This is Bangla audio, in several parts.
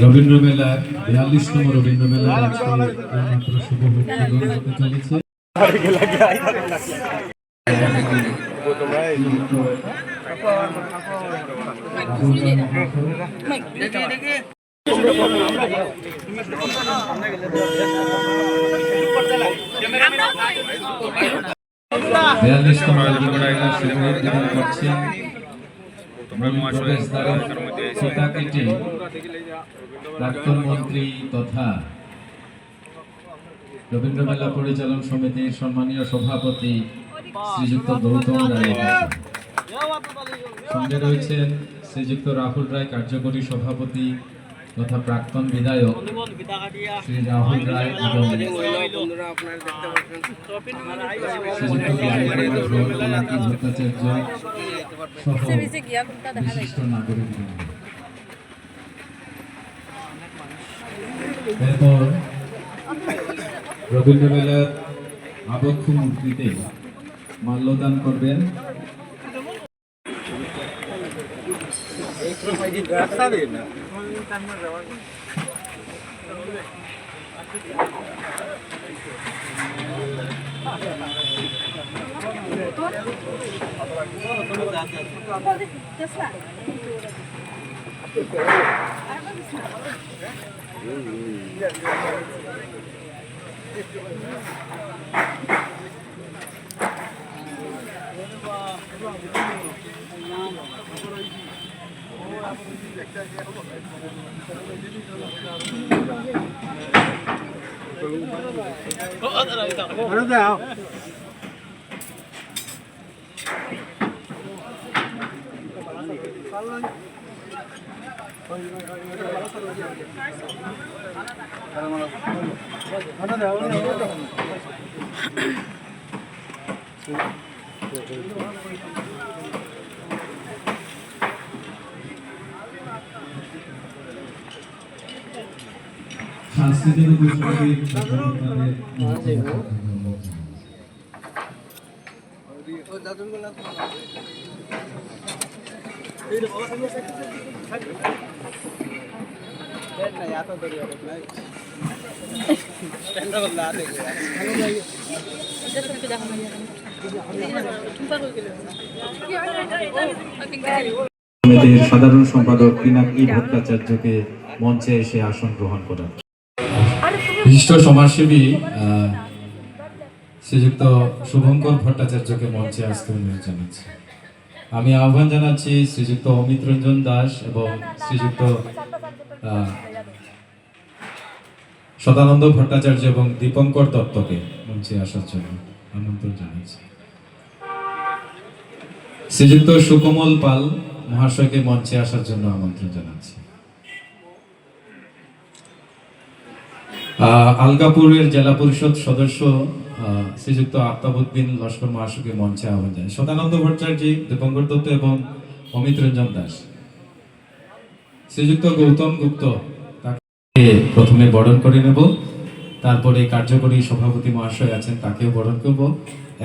রবীন্দ্র মেলার 42তম রবীন্দ্র মেলার শুভ উদ্বোধন হতে চলেছে। প্রাক্তন মন্ত্রী তথা রবীন্দ্র মেলা পরিচালন সমিতির সম্মানীয় সভাপতি শ্রীযুক্ত গৌতম রায়, সঙ্গে রয়েছেন শ্রীযুক্ত রাহুল রায়, কার্যকরী সভাপতি তথা প্রাক্তন বিধায়ক শ্রী রাহুল রায় এবং ভট্টাচার্য সহ বিশিষ্ট নাগরিক। এরপর রবীন্দ্র মেলার আবক্ষ মূর্তিতে মাল্যদান করবেন সাংস্কৃতিক সাধারণ সম্পাদক পিনাকি ভট্টাচার্যকে মঞ্চে এসে আসন গ্রহণ করেন। বিশিষ্ট সমাজসেবী শ্রীযুক্ত শুভঙ্কর ভট্টাচার্যকে মঞ্চে আসতে অনুরোধ জানাচ্ছি। আমি আহ্বান জানাচ্ছি শ্রীযুক্ত অমিত রঞ্জন দাস এবং শ্রীযুক্ত সদানন্দ ভট্টাচার্য এবং দীপঙ্কর দত্তকে মঞ্চে আসার জন্য আমন্ত্রণ জানাচ্ছি। শ্রীযুক্ত সুকমল পাল মহাশয়কে মঞ্চে আসার জন্য আমন্ত্রণ জানাচ্ছি। আলগাপুরের জেলা পরিষদ সদস্য শ্রীযুক্ত আফতাবউদ্দিন লস্কর মহাশয়কে মঞ্চে আহ্বান জানাই। সদানন্দ ভট্টাচার্য, দীপঙ্কর দত্ত এবং অমিত রঞ্জন দাস। শ্রীযুক্ত গৌতম গুপ্ত তাকে প্রথমে বরণ করে নেব, তারপরে কার্যকরী সভাপতি মহাশয় আছেন তাকেও বরণ করব।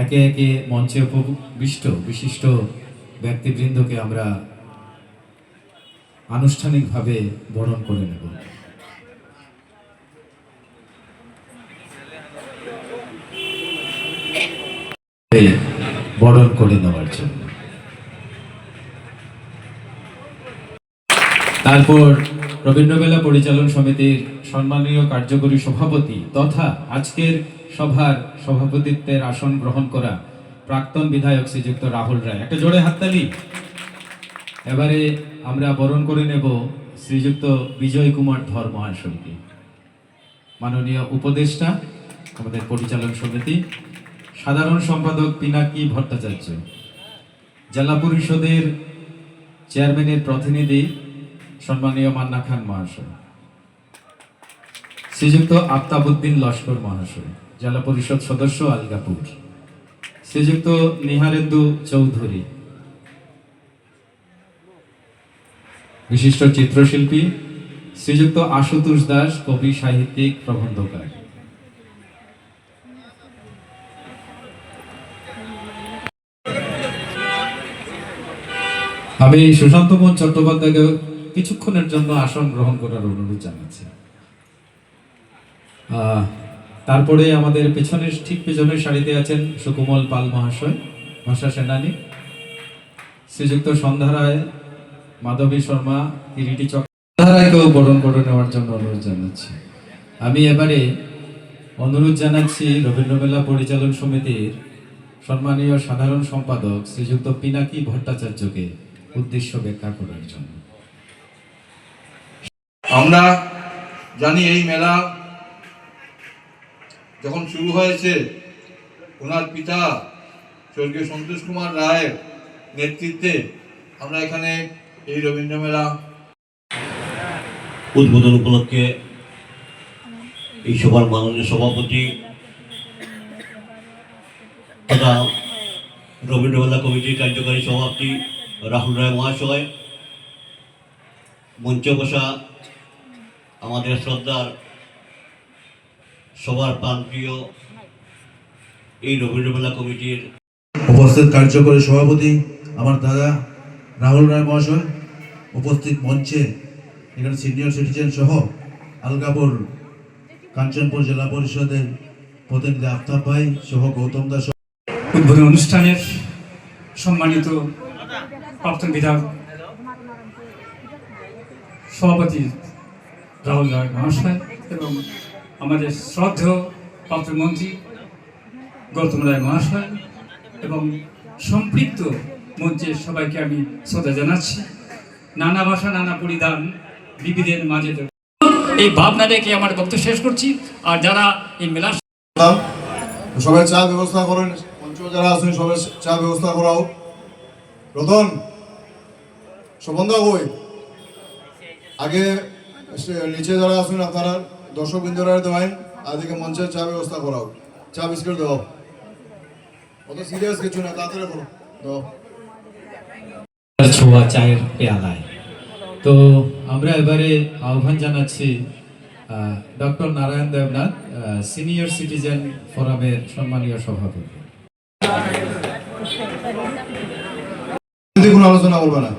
একে একে মঞ্চে উপবিষ্ট বিশিষ্ট ব্যক্তিবৃন্দকে আমরা আনুষ্ঠানিকভাবে বরণ করে নেব। বরণ করে নেওয়ার জন্য তারপর রবীন্দ্র মেলা পরিচালন সমিতির সম্মানীয় কার্যকরী সভাপতি তথা আজকের সভার সভাপতিত্বের আসন গ্রহণ করা প্রাক্তন বিধায়ক শ্রীযুক্ত রাহুল রায়, একটা জোরে হাততালি। এবারে আমরা বরণ করে নেব শ্রীযুক্ত বিজয় কুমার ধর মহাশয়কে, মাননীয় উপদেষ্টা আমাদের পরিচালন সমিতি, সাধারণ সম্পাদক পিনাকি ভট্টাচার্য, জেলা পরিষদের চেয়ারম্যানের প্রতিনিধি সম্মানীয় মান্না খান মহাশয়, শ্রীযুক্ত আফতাবউদ্দিন লস্কর মহাশয়, জেলা পরিষদ সদস্য আলগাপুর, শ্রীযুক্ত নিহারেন্দু চৌধুরী, বিশিষ্ট চিত্রশিল্পী শ্রীযুক্ত আশুতোষ দাস, কবি, সাহিত্যিক, প্রবন্ধকার। আমি সুশান্ত মোহন চট্টোপাধ্যায়কে কিছুক্ষণের জন্য আসন গ্রহণ করার অনুরোধ জানাচ্ছি। তারপরে আমাদের পেছনের ঠিক পেছনের সারিতে আছেন সুকুমল পাল মহাশয়, ভাষা সেনানী। শ্রীযুক্ত সন্ধ্যা রায়, মাধবী শর্মা, কিরিটি চক্রধারায়কেও বরণ করে নেওয়ার জন্য অনুরোধ জানাচ্ছি। আমি এবারে অনুরোধ জানাচ্ছি রবীন্দ্র মেলা পরিচালন সমিতির সম্মানীয় সাধারণ সম্পাদক শ্রীযুক্ত পিনাকি ভট্টাচার্যকে উদ্দেশ্য ব্যাখ্যা করার জন্য। আমরা জানি এই মেলা যখন শুরু হয়েছে ওনার পিতা স্বর্গীয় সন্তোষ কুমার রায়ের নেতৃত্বে আমরা এখানে এই রবীন্দ্র মেলা উদ্বোধন উপলক্ষে এই সভার মাননীয় সভাপতি তথা রবীন্দ্র মেলা কমিটির কার্যকারী সভাপতি রাহুল রায় মহাশয়, মঞ্চে বসা আমাদের শ্রদ্ধার সবার প্রাণপ্রিয় এই রবীন্দ্র মেলা কমিটির উপস্থিত কার্যকরী সভাপতি আমার দাদা রাহুল রায় মহাশয়, উপস্থিত মঞ্চে এখানে সিনিয়র সিটিজেন সহ আলগাপুর কাঞ্চনপুর জেলা পরিষদের প্রতিনিধি আফতাব ভাই সহ গৌতম দাস, উদ্বোধন অনুষ্ঠানের সম্মানিত প্রাক্তন বিধায়ক সভাপতি রাহুল রায় মহাশয় এবং আমাদের শ্রদ্ধেয় প্রাক্তন মন্ত্রী গৌতম রায় মহাশয় এবং সম্পৃক্ত মঞ্চের সবাইকে আমি শ্রদ্ধা জানাচ্ছি। নানা ভাষা, নানা পরিধান, বিবিধের মাঝে এই ভাবনা রেখে আমার বক্তব্য শেষ করছি। আর যারা এই মেলা সবাই চা ব্যবস্থা করেন, মঞ্চ যারা আছেন সবাই চা ব্যবস্থা করাও। রতন সম্বন্ধ কই আগে নিচে যারা আছেন আপনারা দর্শক বিন্দুরা দেওয়ান, আদিকে মঞ্চে চা ব্যবস্থা করাও, চা বিস্কুট দাও, অত সিরিয়াস কিছু না, তাড়াতাড়ি করো দাও। ছোঁয়া চায়ের পেয়ালায়। তো আমরা এবারে আহ্বান জানাচ্ছি doctor Narayan Debnath, senior citizen ফোরামের সম্মানীয় সভাপতি। কোনো আলোচনা করবে না।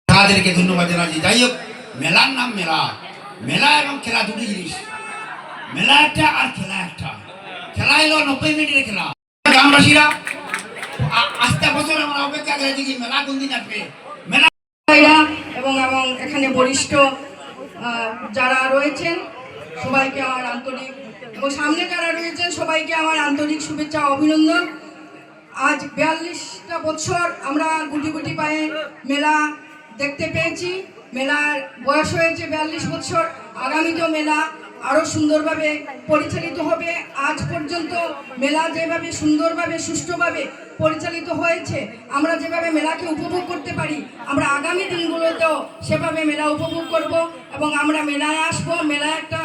তাদেরকে ধন্যবাদ জানাচ্ছি। যাই হোক, মেলার নাম মেলা, মেলা এবং খেলা দুটি জিনিস। মেলা একটা আর খেলা একটা। খেলা এলো 90 মিনিটের খেলা। গ্রামবাসীরা আস্তে বছর আমরা অপেক্ষা করেছি কি মেলা কোন দিন আসবে। মেলা এবং এখানে বরিষ্ঠ যারা রয়েছেন সবাইকে আমার আন্তরিক, এবং সামনে যারা রয়েছেন সবাইকে আমার আন্তরিক শুভেচ্ছা অভিনন্দন। আজ 42টা বছর আমরা গুটি গুটি পায়ে মেলা দেখতে পেয়েছি। মেলার বয়স হয়েছে 42 বছর। আগামীতেও মেলা আরও সুন্দরভাবে পরিচালিত হবে। আজ পর্যন্ত মেলা যেভাবে সুন্দরভাবে সুষ্ঠুভাবে পরিচালিত হয়েছে, আমরা যেভাবে মেলাকে উপভোগ করতে পারি, আমরা আগামী দিনগুলোতেও সেভাবে মেলা উপভোগ করব এবং আমরা মেলায় আসবো। মেলা একটা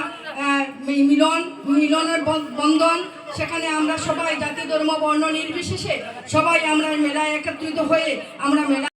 মিলনের বন্ধন, সেখানে আমরা সবাই জাতি ধর্ম বর্ণ নির্বিশেষে সবাই আমরা মেলায় একত্রিত হয়ে আমরা মেলা